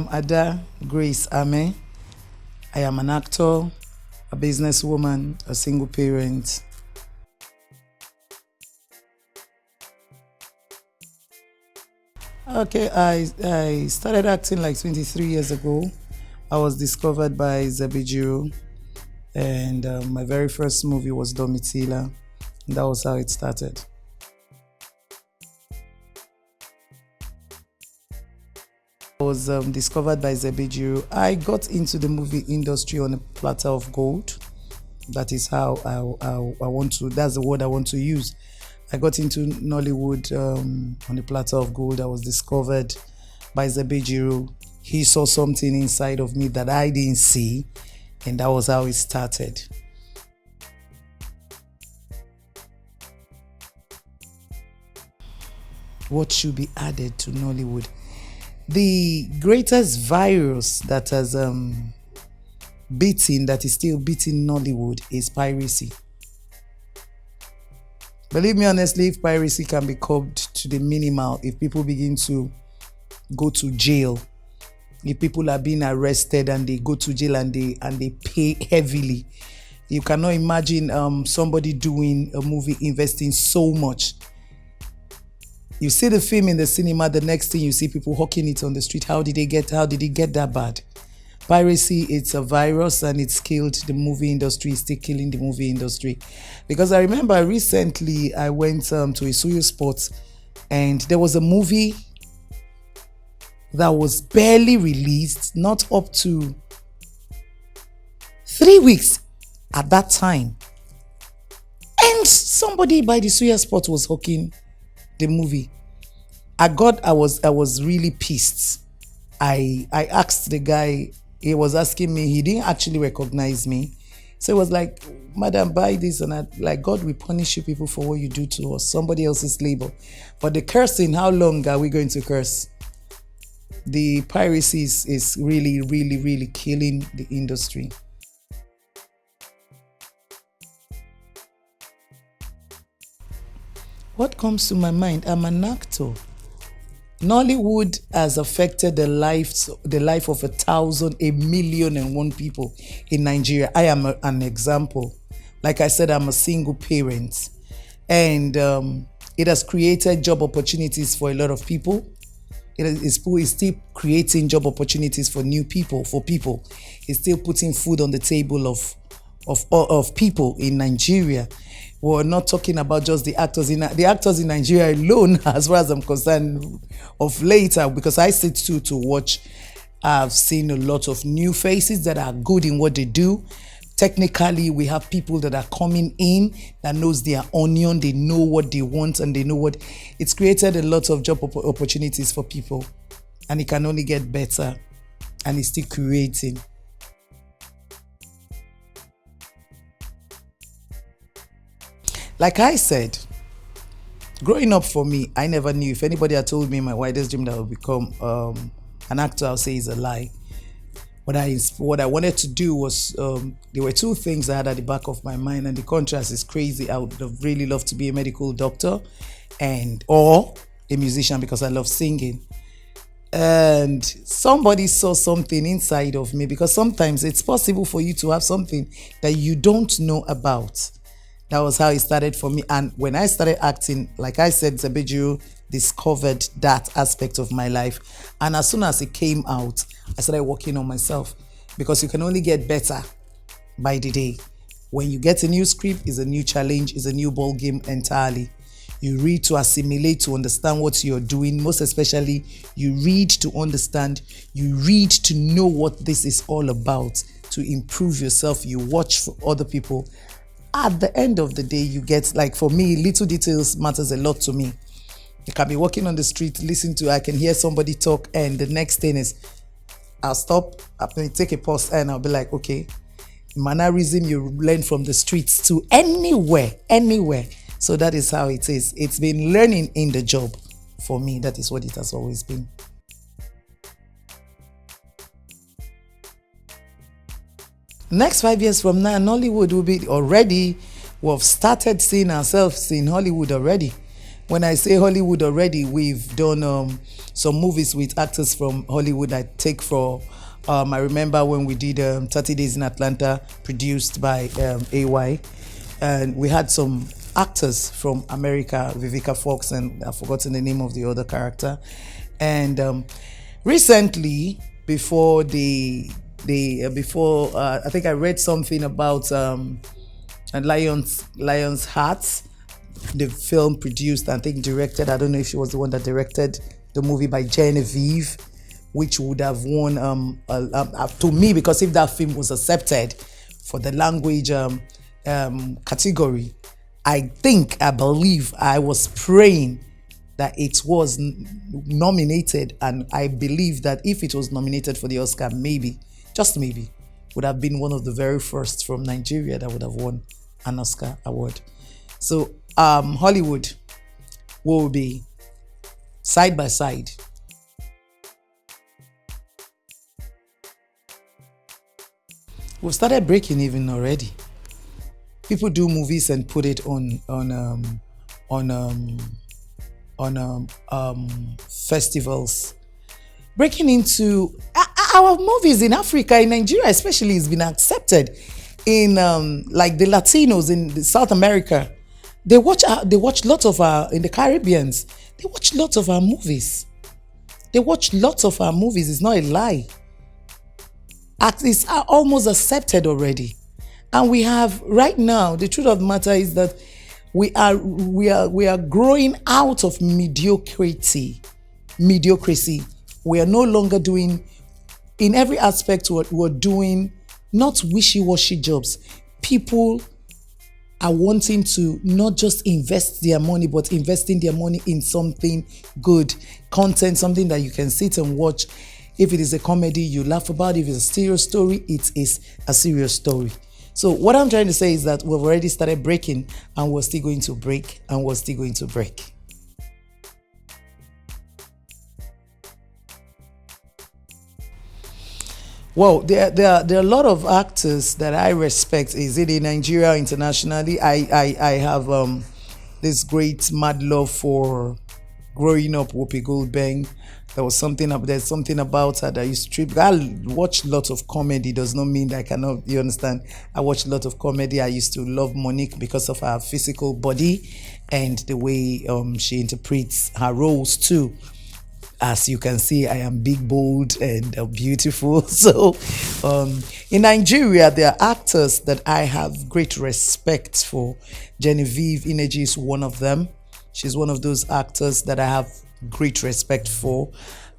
am Ada Ameh. I am an actor, a businesswoman, a single parent. Okay, I started acting like 23 years ago. I was discovered by Zebejiro, and my very first movie was Domitila. And that was how it started. I was discovered by Zebejiro. I got into the movie industry on a platter of gold. That is how I want to, that's the word I want to use. I got into Nollywood on a platter of gold. I was discovered by Zebejiro. He saw something inside of me that I didn't see, and that was how it started. What should be added to Nollywood? The greatest virus that has that is still beating Nollywood is piracy. Believe me honestly, if piracy can be curbed to the minimal, if people begin to go to jail, if people are being arrested and they go to jail and they pay heavily, you cannot imagine somebody doing a movie investing so much. You see the film in the cinema, the next thing you see people hawking it on the street. How did it get that bad? Piracy, it's a virus and it's killed the movie industry, it's still killing the movie industry. Because I remember recently I went to Isuyu Sports and there was a movie that was barely released, not up to 3 weeks at that time. And somebody by the Isuyu Sports was hawking the movie. I was really pissed. I asked the guy, he was asking me, he didn't actually recognize me. So he was like, "Madam, buy this." And I like, God will punish you people for what you do to us, somebody else's label. For the cursing, how long are we going to curse? The piracy is really, really, really killing the industry. What comes to my mind? I'm an actor. Nollywood has affected the life of 1,000, 1,000,001 people in Nigeria. I am an example. Like I said, I'm a single parent. And it has created job opportunities for a lot of people. It's still creating job opportunities for new people, for people. It's still putting food on the table of people in Nigeria. We're not talking about just the actors in Nigeria alone, as far as I'm concerned, of later, because I sit to watch. I've seen a lot of new faces that are good in what they do. Technically, we have people that are coming in that knows their onion, they know what they want, and they know what. It's created a lot of job opportunities for people, and it can only get better, and it's still creating. Like I said, growing up for me, I never knew. If anybody had told me my wildest dream that I would become an actor, I'll say it's a lie. What I wanted to do was, there were two things I had at the back of my mind, and the contrast is crazy. I would have really loved to be a medical doctor or a musician because I love singing. And somebody saw something inside of me, because sometimes it's possible for you to have something that you don't know about. That was how it started for me. And when I started acting, like I said, Zebejiro discovered that aspect of my life. And as soon as it came out, I started working on myself, because you can only get better by the day. When you get a new script, it's a new challenge, it's a new ball game entirely. You read to assimilate, to understand what you're doing. Most especially, you read to understand, you read to know what this is all about, to improve yourself. You watch for other people. At the end of the day, you get, like for me, little details matters a lot to me. You can be walking on the street, I can hear somebody talk, and the next thing is, I'll stop, I'll take a pause, and I'll be like, okay, mannerism you learn from the streets to anywhere. So that is how it is. It's been learning in the job for me. That is what it has always been. Next 5 years from now, Nollywood will be already, we've started seeing ourselves in Hollywood already. When I say Hollywood already, we've done some movies with actors from Hollywood. I take for, I remember when we did 30 Days in Atlanta, produced by AY, and we had some actors from America, Vivica Fox, and I've forgotten the name of the other character. And recently, before I think I read something about Lion's Heart, the film produced, I think directed, I don't know if she was the one that directed the movie by Genevieve, which would have won to me, because if that film was accepted for the language category, I believe I was praying that it was nominated, and I believe that if it was nominated for the Oscar, maybe, just maybe, would have been one of the very first from Nigeria that would have won an Oscar award. So Hollywood will be side by side. We've started breaking even already. People do movies and put it on festivals. Breaking into our movies in Africa, in Nigeria especially, has been accepted in like the Latinos in South America. They watch lots of our, in the Caribbeans, they watch lots of our movies. It's not a lie. It's almost accepted already. And we have right now, the truth of the matter is that we are growing out of mediocrity. We are no longer doing, in every aspect, what we're doing, not wishy-washy jobs. People are wanting to not just invest their money, but investing their money in something good, content, something that you can sit and watch. If it is a comedy, you laugh about it. If it's a serious story, it is a serious story. So what I'm trying to say is that we've already started breaking, and we're still going to break, and we're still going to break. Well, there are a lot of actors that I respect. Is it in Nigeria or internationally? I have this great mad love for, growing up, Whoopi Goldberg. There's something about her that used to trip. I watch lots of comedy. Does not mean that I cannot. You understand? I watch a lot of comedy. I used to love Monique because of her physical body and the way she interprets her roles too. As you can see, I am big, bold, and beautiful. So, in Nigeria, there are actors that I have great respect for. Genevieve Ineji is one of them. She's one of those actors that I have great respect for.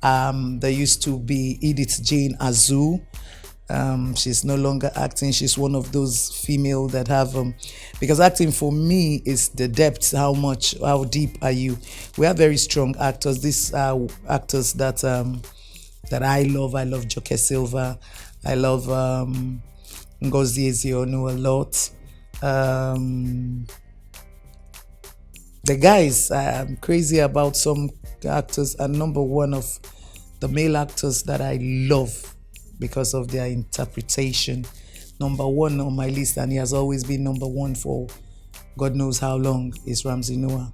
There used to be Edith Jane Azu. She's no longer acting. She's one of those female that have because acting for me is the depth. How deep are you? We have very strong actors. These are actors that I love. I love Joke Silva. I love Ngozi Ezeonu a lot. The guys, I'm crazy about some actors, and number one of the male actors that I love because of their interpretation. Number one on my list, and he has always been number one for God knows how long, is Ramsey Noah.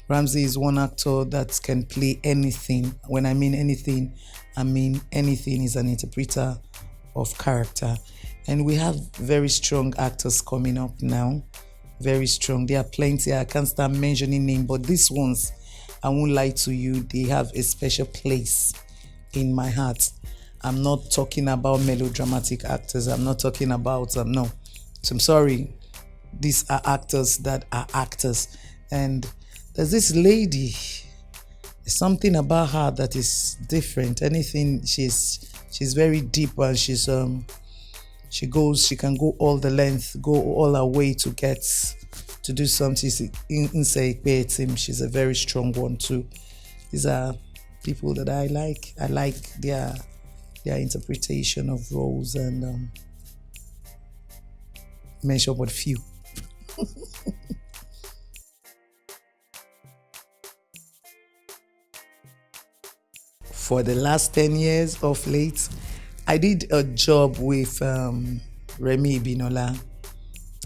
Ramsey is one actor that can play anything. When I mean anything, I mean anything. He's an interpreter of character. And we have very strong actors coming up now. Very strong. There are plenty. I can't start mentioning names, but these ones, I won't lie to you, they have a special place in my heart. I'm not talking about melodramatic actors. I'm not talking about, no. So I'm sorry. These are actors that are actors. And there's this lady, there's something about her that is different. Anything, she's very deep, and she can go all the length, go all her way to get to do something. She's a very strong one too. These are people that I like. I like their interpretation of roles, and mention but few. For the last 10 years of late, I did a job with Remy Binola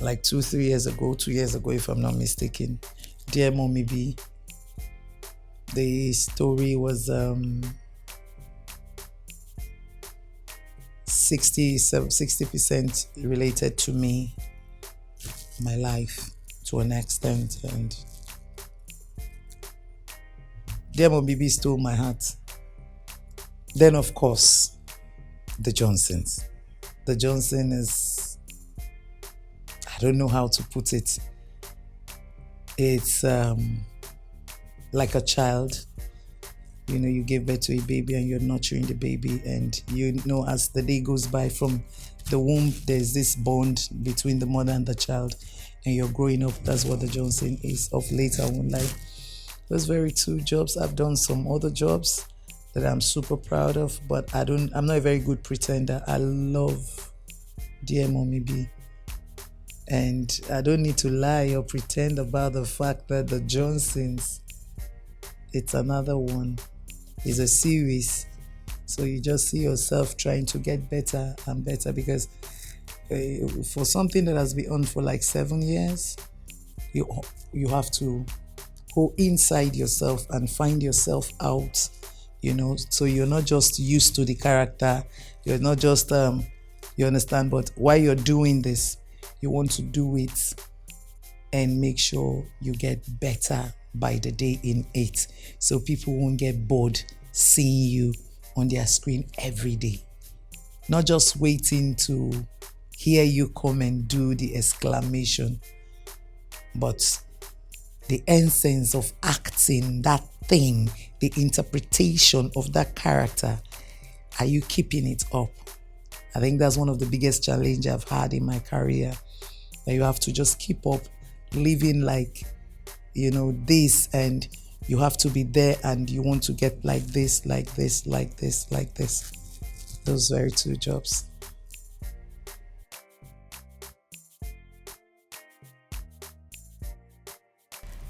like 2 years ago if I'm not mistaken. Dear Mommy B, The story was 60% related to me, my life to an extent, and Demo BB stole my heart. Then, of course, the Johnsons. The Johnson is, I don't know how to put it. It's like a child. You know, you give birth to a baby and you're nurturing the baby, and you know, as the day goes by from the womb, there's this bond between the mother and the child, and you're growing up. That's what the Johnson is of later on life. Those very two jobs. I've done some other jobs that I'm super proud of, but I'm not a very good pretender. I love Dear Mommy B. And I don't need to lie or pretend about the fact that the Johnsons, it's another one. It's a series. So you just see yourself trying to get better and better, because for something that has been on for like 7 years, you have to go inside yourself and find yourself out, you know, so you're not just used to the character, you're not just you understand, but while you're doing this, you want to do it and make sure you get better by the day in it, so people won't get bored seeing you on their screen every day, not just waiting to hear you come and do the exclamation, but the essence of acting that thing, the interpretation of that character. Are you keeping it up? I think that's one of the biggest challenges I've had in my career, that you have to just keep up living like, you know, this, and you have to be there, and you want to get like this, like this, like this, like this. Those very two jobs.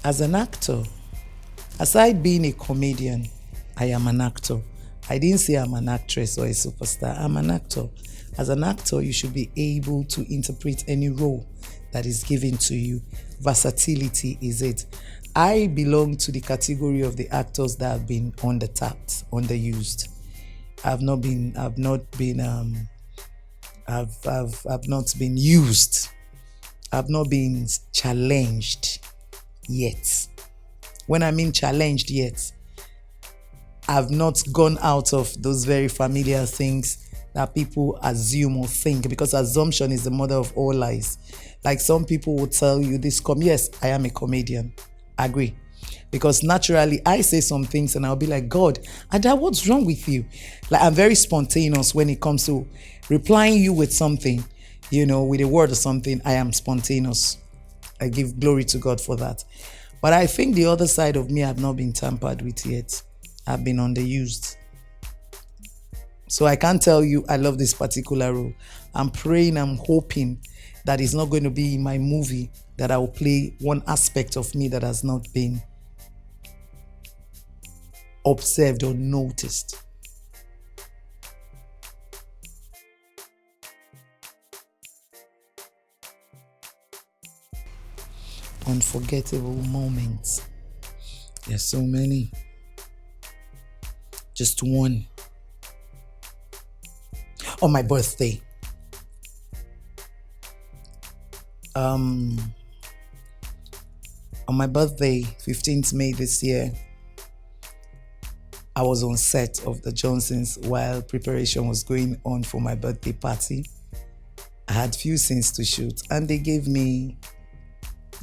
As an actor, aside being a comedian, I am an actor. I didn't say I'm an actress or a superstar. I'm an actor. As an actor, you should be able to interpret any role that is given to you. Versatility is it. I belong to the category of the actors that have been undertapped, underused. I've not been used. I've not been challenged yet. When I mean challenged yet, I've not gone out of those very familiar things that people assume or think, because assumption is the mother of all lies. Like some people will tell you this, yes, I am a comedian. Agree. Because naturally I say some things and I'll be like, God, Ada, what's wrong with you? Like, I'm very spontaneous when it comes to replying you with something, you know, with a word or something. I am spontaneous. I give glory to God for that. But I think the other side of me I've not been tampered with yet. I've been underused. So I can't tell you I love this particular role. I'm praying, I'm hoping that it's not going to be in my movie that I will play one aspect of me that has not been observed or noticed. Unforgettable moments. There's so many. Just one. On my birthday. On my birthday, 15th May this year, I was on set of the Johnsons while preparation was going on for my birthday party. I had few scenes to shoot, and they gave me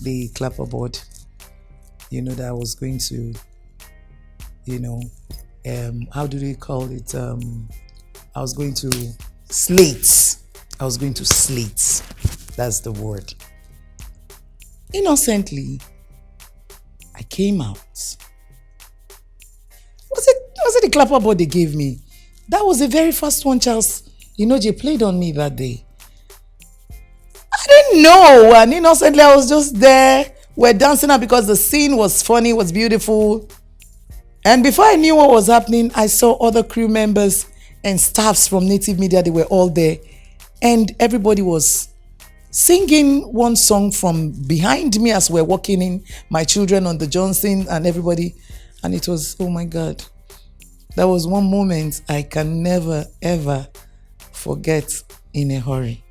the clapperboard, you know, that I was going to, you know, how do they call it? I was going to slate. That's the word. Innocently, I came out. Was it the clapperboard they gave me? That was the very first one, Charles. You know, they played on me that day. I didn't know, and innocently I was just there. We're dancing out because the scene was funny, was beautiful. And before I knew what was happening, I saw other crew members and staffs from Native Media. They were all there, and everybody was singing one song from behind me as we're walking in, my children on the Johnson and everybody. And it was, oh my God, that was one moment I can never, ever forget in a hurry.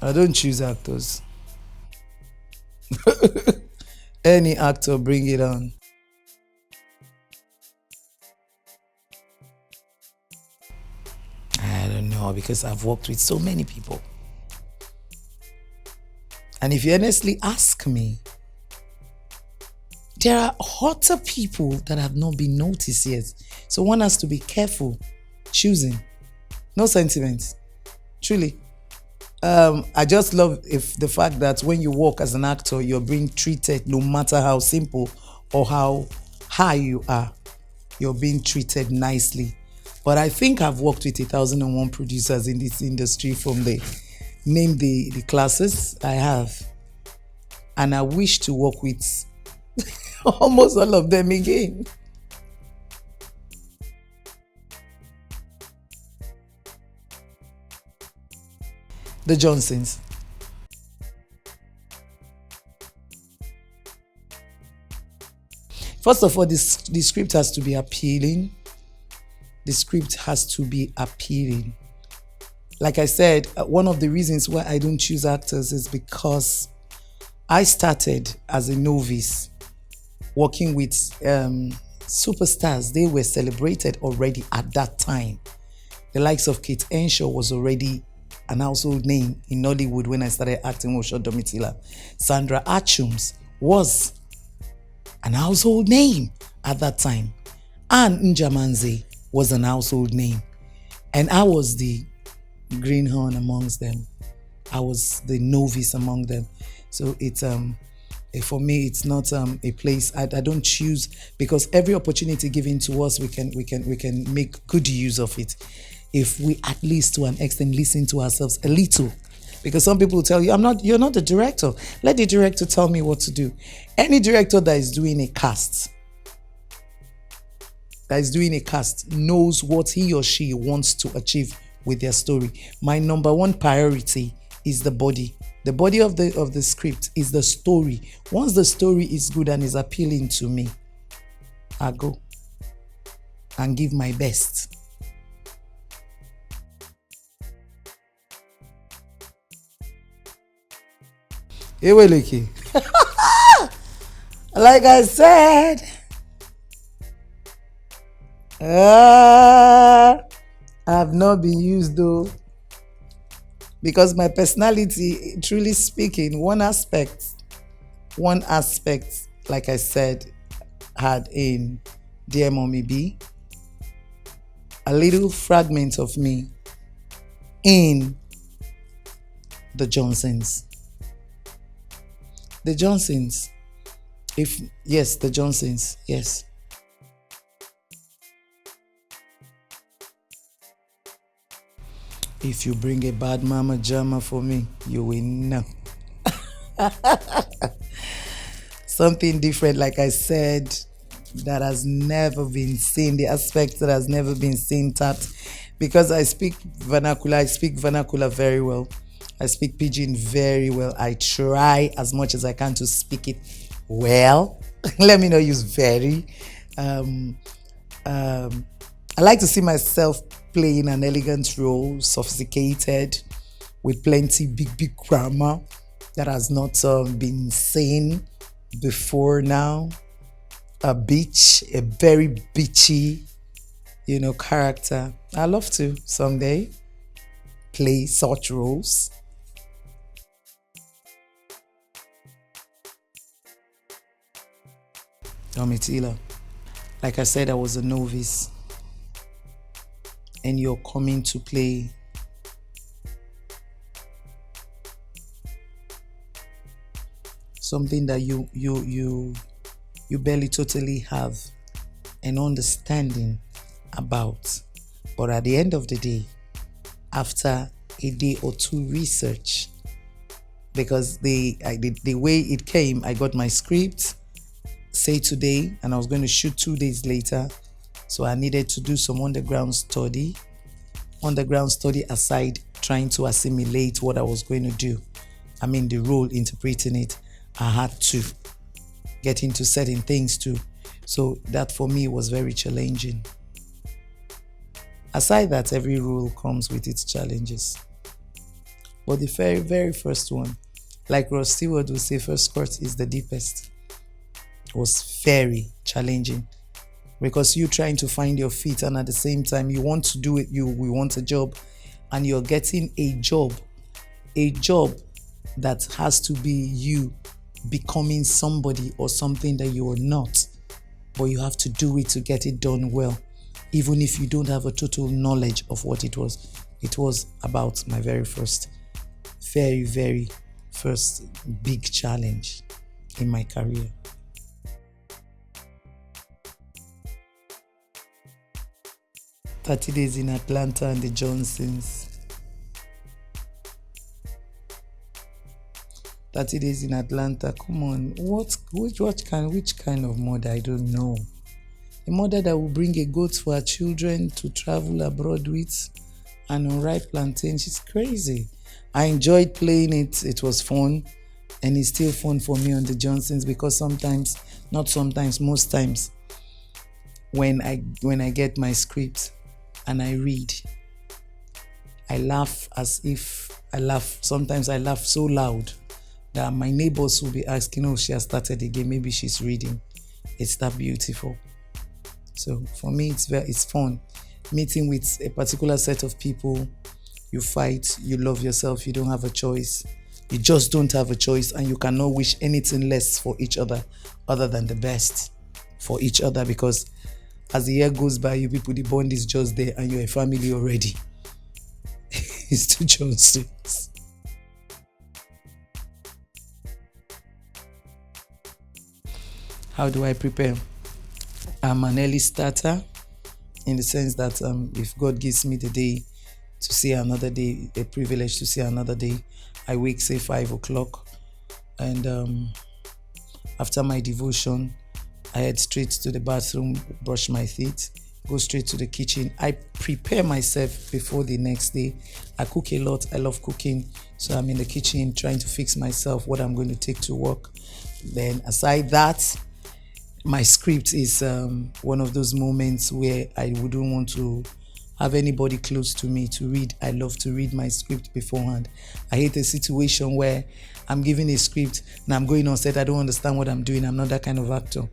I don't choose actors. Any actor, bring it on. I don't know, because I've worked with so many people. And if you honestly ask me, there are hotter people that have not been noticed yet. So one has to be careful choosing. No sentiments. Truly. I just love if the fact that when you work as an actor, you're being treated, no matter how simple or how high you are, you're being treated nicely. But I think I've worked with 1,001 producers in this industry from the name the classes I have. And I wish to work with almost all of them again. The Johnsons. First of all, the script has to be appealing. The script has to be appealing. Like I said, one of the reasons why I don't choose actors is because I started as a novice working with superstars. They were celebrated already at that time. The likes of Kate Henshaw was already an household name in Nollywood when I started acting with Domitila. Sandra Achums was an household name at that time. And Njamanze was an household name. And I was the greenhorn amongst them. I was the novice among them. So it's for me, it's not a place I don't choose, because every opportunity given to us, we can make good use of it if we at least to an extent listen to ourselves a little. Because some people will tell you, you're not the director. Let the director tell me what to do. Any director that is doing a cast knows what he or she wants to achieve with their story. My number one priority is the body. The body of the script is the story. Once the story is good and is appealing to me, I go and give my best. Eweleke. Like I said, I've not been used though. Because my personality, truly speaking, one aspect, like I said, had in Dear Mommy B, a little fragment of me in the Johnsons. The Johnsons. The Johnsons, yes. If you bring a bad mama jama for me, you will know. Something different, like I said, that has never been seen, the aspect that has never been seen, tapped. Because I speak vernacular very well. I speak pidgin very well. I try as much as I can to speak it well. Let me not use very. I like to see myself playing an elegant role, sophisticated, with plenty big grammar that has not been seen before now. A very bitchy, character. I love to someday play such roles. Domitila. Like I said, I was a novice. And you're coming to play something that you barely totally have an understanding about. But at the end of the day, after a day or two research, because the way it came, I got my script, say today, and I was going to shoot 2 days later. So I needed to do some underground study aside trying to assimilate what I was going to do. I mean, the role, interpreting it, I had to get into certain things too. So that for me was very challenging. Aside that, every role comes with its challenges. But the very, very first one, like Ross Stewart would say, first court is the deepest, was very challenging because you trying to find your feet and at the same time you want to do it, we want a job and you're getting a job that has to be you becoming somebody or something that you are not, but you have to do it to get it done well, even if you don't have a total knowledge of what it was. It was about my very first big challenge in my career. "30 Days in Atlanta" and the Johnsons. 30 Days in Atlanta. Come on, which kind of mother? I don't know. A mother that will bring a goat for her children to travel abroad with and unripe plantain. She's crazy. I enjoyed playing it. It was fun. And it's still fun for me on the Johnsons because most times, when I get my script and I read, I laugh Sometimes I laugh so loud that my neighbors will be asking, "Oh, she has started again. Maybe she's reading." It's that beautiful. So for me, it's fun. Meeting with a particular set of people, you fight, you love yourself, you don't have a choice. You just don't have a choice, and you cannot wish anything less for each other than the best for each other, because as the year goes by, you people, the bond is just there and you're a family already. It's two Johnsons. How do I prepare? I'm an early starter in the sense that if God gives me the day to see another day, a privilege to see another day, I wake, say, 5 o'clock, and after my devotion, I head straight to the bathroom, brush my teeth, go straight to the kitchen. I prepare myself before the next day. I cook a lot. I love cooking. So I'm in the kitchen trying to fix myself, what I'm going to take to work. Then aside that, my script is one of those moments where I wouldn't want to have anybody close to me to read. I love to read my script beforehand. I hate a situation where I'm giving a script and I'm going on set. I don't understand what I'm doing. I'm not that kind of actor.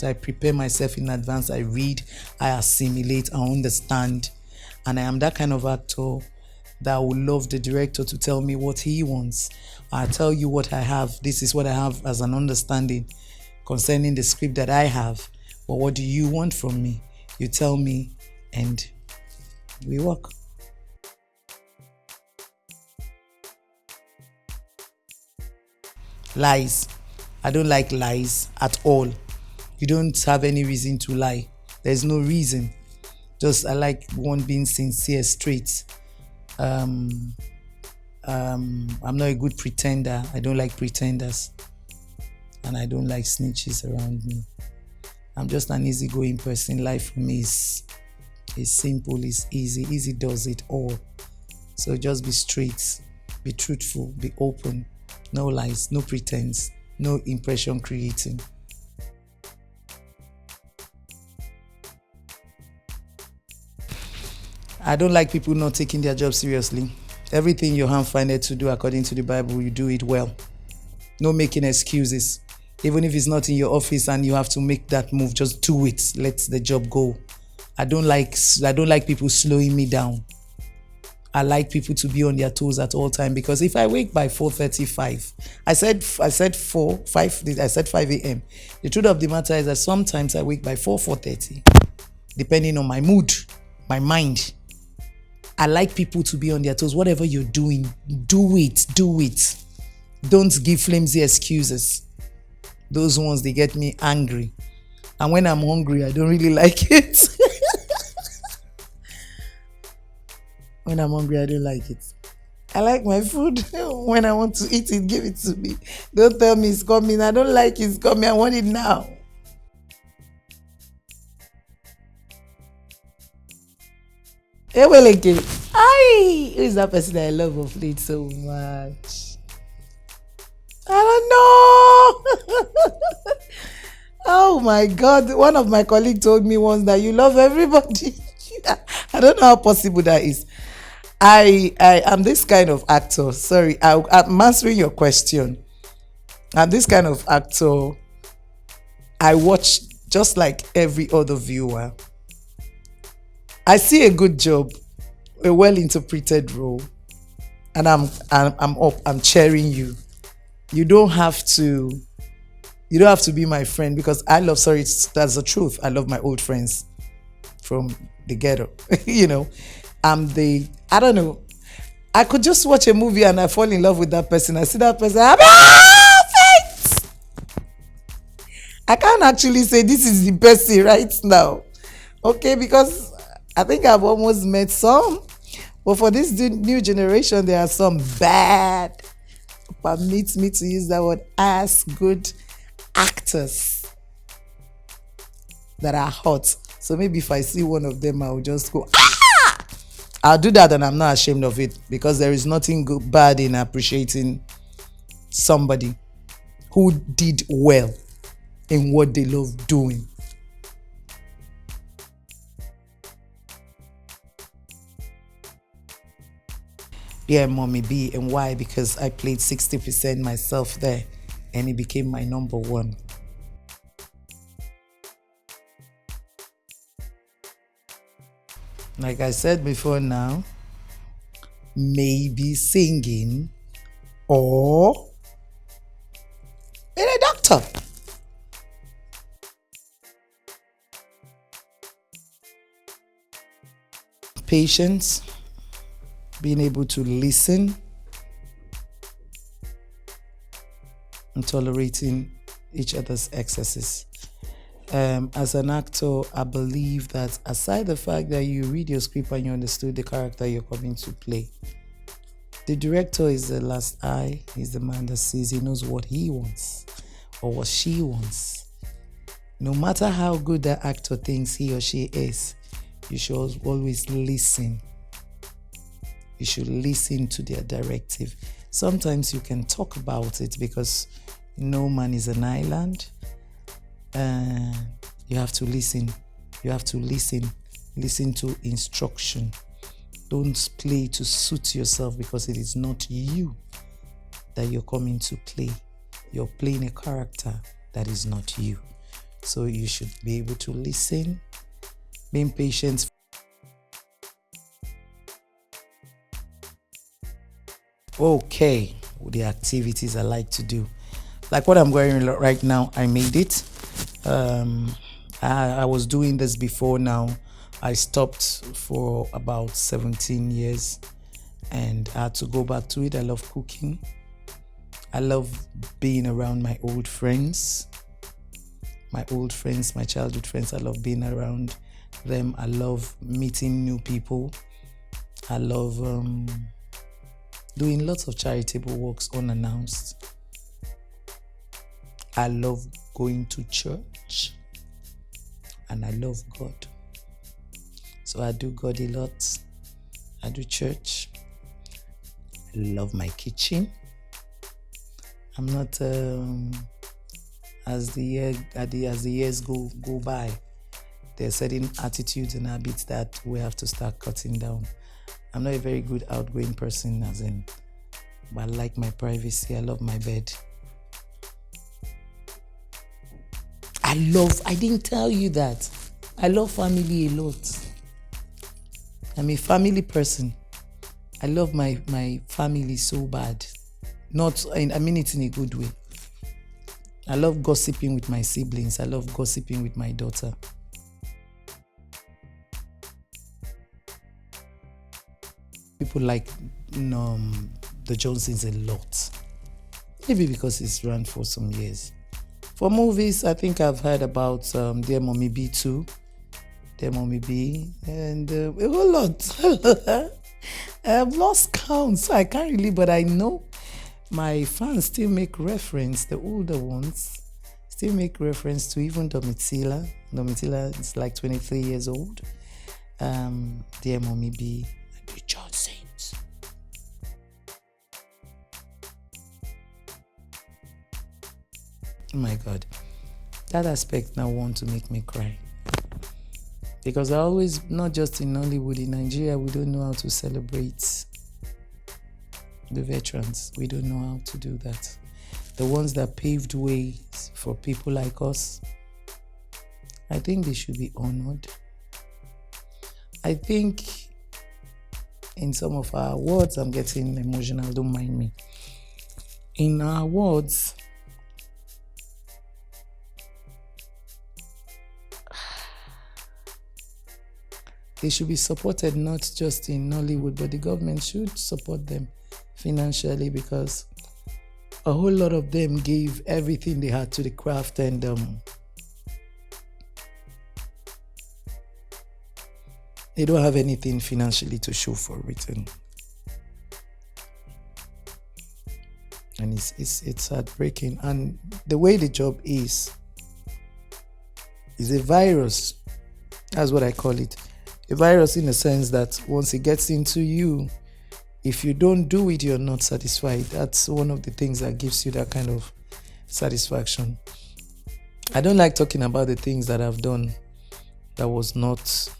I prepare myself in advance. I read, I assimilate, I understand. And I am that kind of actor that would love the director to tell me what he wants. I tell you what I have. This is what I have as an understanding concerning the script that I have. But what do you want from me? You tell me and we work. Lies. I don't like lies at all. You don't have any reason to lie. There's no reason. Just I like one being sincere, straight. I'm not a good pretender. I don't like pretenders. And I don't like snitches around me. I'm just an easygoing person. Life for me is simple, is easy. Easy does it all. So just be straight, be truthful, be open. No lies, no pretense, no impression creating. I don't like people not taking their job seriously. Everything your hand findeth to do according to the Bible, you do it well. No making excuses. Even if it's not in your office and you have to make that move, just do it. Let the job go. I don't like people slowing me down. I like people to be on their toes at all time, because if I wake by 4:35, I said 5 a.m. The truth of the matter is that sometimes I wake by 4:30, depending on my mood, my mind. I like people to be on their toes. Whatever you're doing, do it. Don't give flimsy excuses. Those ones, they get me angry. And when I'm hungry, I don't really like it. When I'm hungry, I don't like it. I like my food. When I want to eat it, give it to me. Don't tell me it's coming. I don't like it's coming. I want it now. Eweleke. Aye, who is that person that I love of late so much? I don't know. Oh my God. One of my colleagues told me once that you love everybody. I don't know how possible that is. I am this kind of actor. Sorry, I'm answering your question. I'm this kind of actor. I watch just like every other viewer. I see a good job, a well interpreted role, and I'm up. I'm cheering you. You don't have to. You don't have to be my friend because I love. Sorry, that's the truth. I love my old friends from the ghetto. You know, I'm the. I don't know. I could just watch a movie and I fall in love with that person. I see that person. Thanks. I can't actually say this is the person right now. Okay, because I think I've almost met some. But for this new generation, there are some bad, permit me to use that word, as good actors that are hot. So maybe if I see one of them, I'll just go, I'll do that and I'm not ashamed of it because there is nothing good, bad in appreciating somebody who did well in what they love doing. Yeah, Mommy B. And why? Because I played 60% myself there and it became my number one. Like I said before now, maybe singing or being a doctor. Patience, being able to listen, and tolerating each other's excesses. As an actor, I believe that aside the fact that you read your script and you understood the character you're coming to play, the director is the last eye. He's the man that sees. He knows what he wants or what she wants. No matter how good that actor thinks he or she is, you should always listen. You should listen to their directive. Sometimes you can talk about it because no man is an island. You have to listen. You have to listen. Listen to instruction. Don't play to suit yourself because it is not you that you're coming to play. You're playing a character that is not you. So you should be able to listen, being patient. Okay, the activities I like to do. Like what I'm wearing right now, I made it. I was doing this before now. I stopped for about 17 years and I had to go back to it. I love cooking. I love being around my old friends. My childhood friends. I love being around them. I love meeting new people. I love doing lots of charitable works unannounced. I love going to church and I love God. So I do God a lot. I do church. I love my kitchen. I'm not as the years go by, there are certain attitudes and habits that we have to start cutting down. I'm not a very good outgoing person, but I like my privacy. I love my bed. I didn't tell you that. I love family a lot. I'm a family person. I love my family so bad. I mean it in a good way. I love gossiping with my siblings. I love gossiping with my daughter. People like the Johnsons a lot. Maybe because it's run for some years. For movies, I think I've heard about Dear Mommy B too. Dear Mommy B, and a whole lot. I've lost count, so I can't really, but I know my fans still make reference, the older ones still make reference to even Domitila. Domitila is like 23 years old. Dear Mommy B, and the Johnsons. Oh my God, that aspect now want to make me cry. Because I always, not just in Nollywood, in Nigeria, we don't know how to celebrate the veterans. We don't know how to do that. The ones that paved ways for people like us, I think they should be honored. I think in some of our awards, I'm getting emotional, don't mind me. In our awards, they should be supported not just in Nollywood, but the government should support them financially, because a whole lot of them gave everything they had to the craft, and they don't have anything financially to show for it. And it's heartbreaking. And the way the job is a virus. That's what I call it. A virus, in the sense that once it gets into you, if you don't do it, you're not satisfied. That's one of the things that gives you that kind of satisfaction. I don't like talking about the things that I've done that was not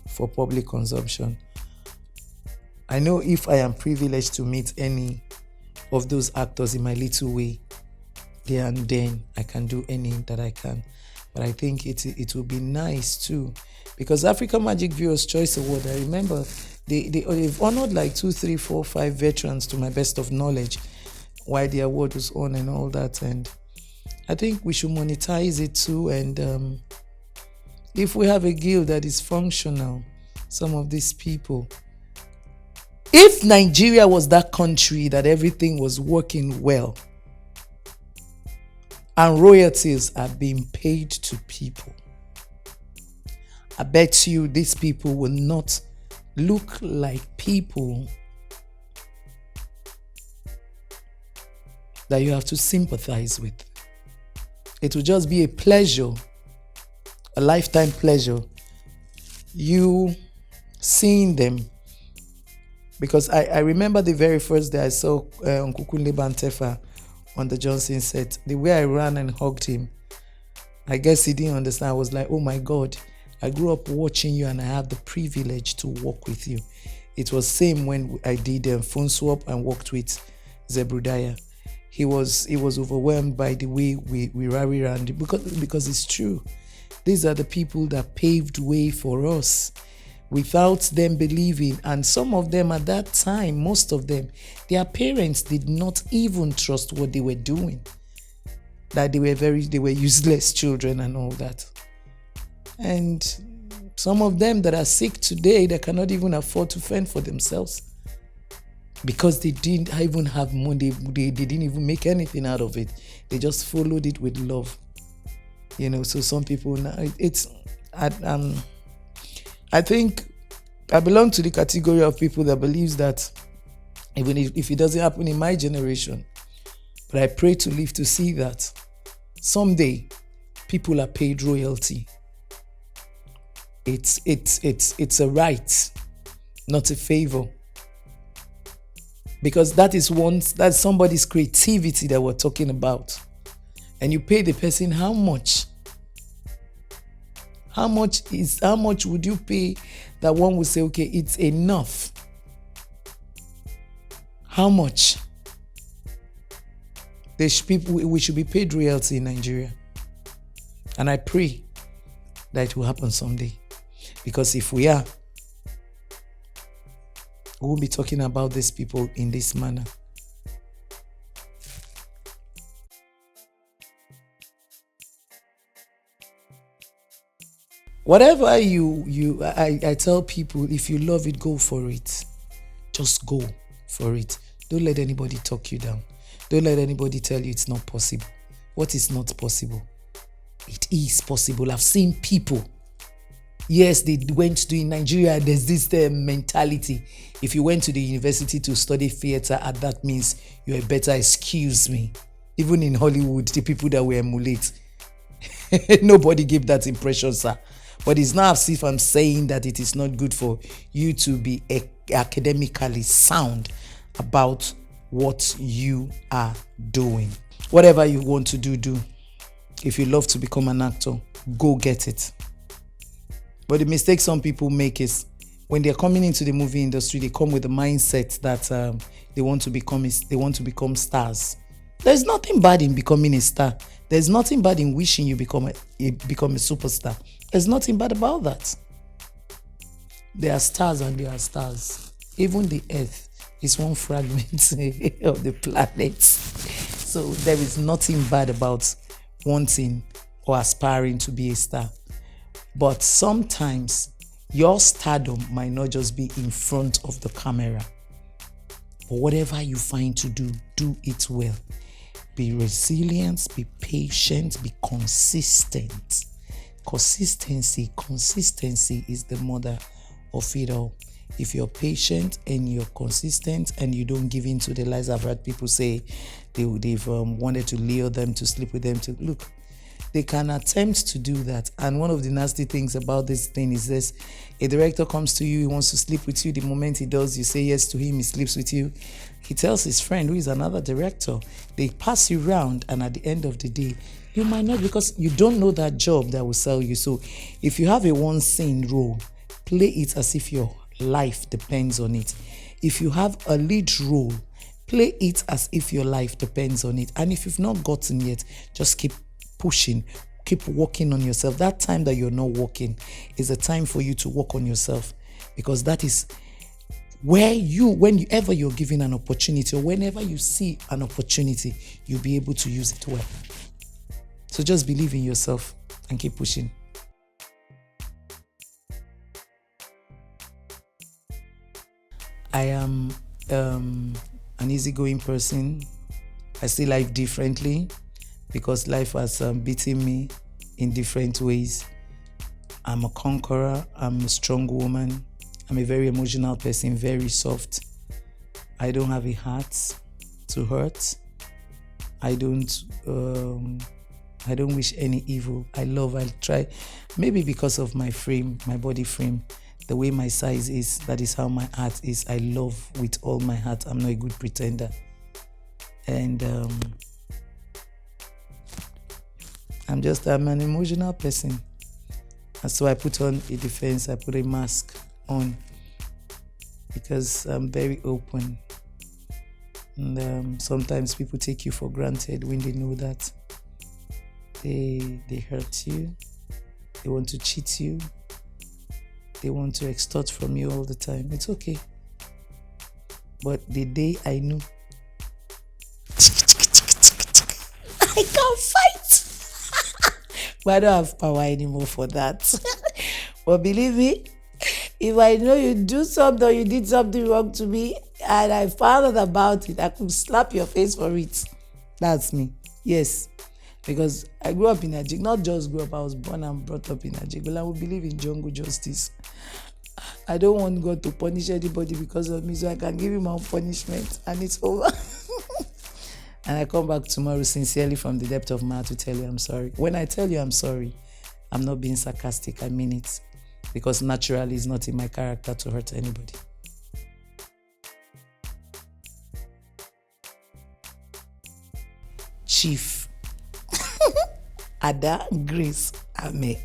for public consumption. I know if I am privileged to meet any of those actors in my little way, there and then I can do any that I can. But I think it will be nice too, because African Magic Viewers Choice Award, I remember they've honored like 2, 3, 4, 5 veterans to my best of knowledge while the award was on and all that. And I think we should monetize it too. And if we have a guild that is functional, some of these people, if Nigeria was that country that everything was working well and royalties are being paid to people, I bet you these people will not look like people that you have to sympathize with. It will just be a pleasure, a lifetime pleasure, you seeing them. Because I remember the very first day I saw Nkukunle Bantefa on the Johnson set, the way I ran and hugged him, I guess he didn't understand. I was like, oh my God, I grew up watching you and I had the privilege to work with you. It was same when I did phone swap and worked with Zebrudaya. He was overwhelmed by the way we rally ran, because it's true. These are the people that paved way for us without them believing. And some of them at that time, most of them, their parents did not even trust what they were doing. That they were useless children and all that. And some of them that are sick today, they cannot even afford to fend for themselves because they didn't even have money. They didn't even make anything out of it. They just followed it with love. So some people now, I think I belong to the category of people that believes that even if it doesn't happen in my generation, but I pray to live to see that someday people are paid royalty. It's a right, not a favor. Because that's somebody's creativity that we're talking about. And you pay the person how much? How much would you pay that one would say, okay, it's enough? How much? We should be paid royalty in Nigeria. And I pray that it will happen someday. Because if we are, we won't be talking about these people in this manner. Whatever I tell people, if you love it, go for it. Just go for it. Don't let anybody talk you down. Don't let anybody tell you it's not possible. What is not possible? It is possible. I've seen people. Yes, they went to in Nigeria. There's this mentality. If you went to the university to study theater, that means you're better. Excuse me. Even in Hollywood, the people that we emulate, nobody gave that impression, sir. But it's not as if I'm saying that it is not good for you to be academically sound about what you are doing. Whatever you want to do, do. If you love to become an actor, go get it. But the mistake some people make is when they're coming into the movie industry, they come with the mindset that they want to become stars. There's nothing bad in becoming a star. There's nothing bad in wishing you become a superstar. There's nothing bad about that. There are stars and there are stars. Even the earth is one fragment of the planet. So there is nothing bad about wanting or aspiring to be a star. But sometimes your stardom might not just be in front of the camera. But whatever you find to do, do it well. Be resilient, be patient, be consistent. Consistency is the mother of it all. If you're patient and you're consistent and you don't give in to the lies. I've heard people say they've wanted to lure them to sleep with them. To look, they can attempt to do that. And one of the nasty things about this thing is this: a director comes to you, he wants to sleep with you. The moment he does, you say yes to him, he sleeps with you. He tells his friend, who is another director, they pass you around, and at the end of the day, you might not, because you don't know that job that will sell you. So if you have a one scene role, play it as if your life depends on it. If you have a lead role, play it as if your life depends on it. And if you've not gotten yet, just keep pushing, keep working on yourself. That time that you're not working is a time for you to work on yourself, because that is where whenever you're given an opportunity, or whenever you see an opportunity, you'll be able to use it well. So just believe in yourself and keep pushing. I am an easygoing person. I see life differently because life has beaten me in different ways. I'm a conqueror. I'm a strong woman. I'm a very emotional person, very soft. I don't have a heart to hurt. I don't wish any evil. I try, maybe because of my frame, my body frame, the way my size is, that is how my heart is. I love with all my heart. I'm not a good pretender. And I'm an emotional person. And so I put on a defense, I put a mask on, because I'm very open. And sometimes people take you for granted when they know that they hurt you, they want to cheat you, they want to extort from you all the time. It's okay. But the day I knew I can't fight, but I don't have power anymore for that. But believe me, if I know you do something or you did something wrong to me and I found out about it, I could slap your face for it. That's me. Yes. Because I grew up in Ajig, not just grew up, I was born and brought up in Ajig. Well, I would believe in jungle justice. I don't want God to punish anybody because of me, so I can give him my own punishment and it's over. And I come back tomorrow sincerely from the depth of my heart to tell you I'm sorry. When I tell you I'm sorry, I'm not being sarcastic, I mean it. Because naturally it's not in my character to hurt anybody. Chief Ada Ameh.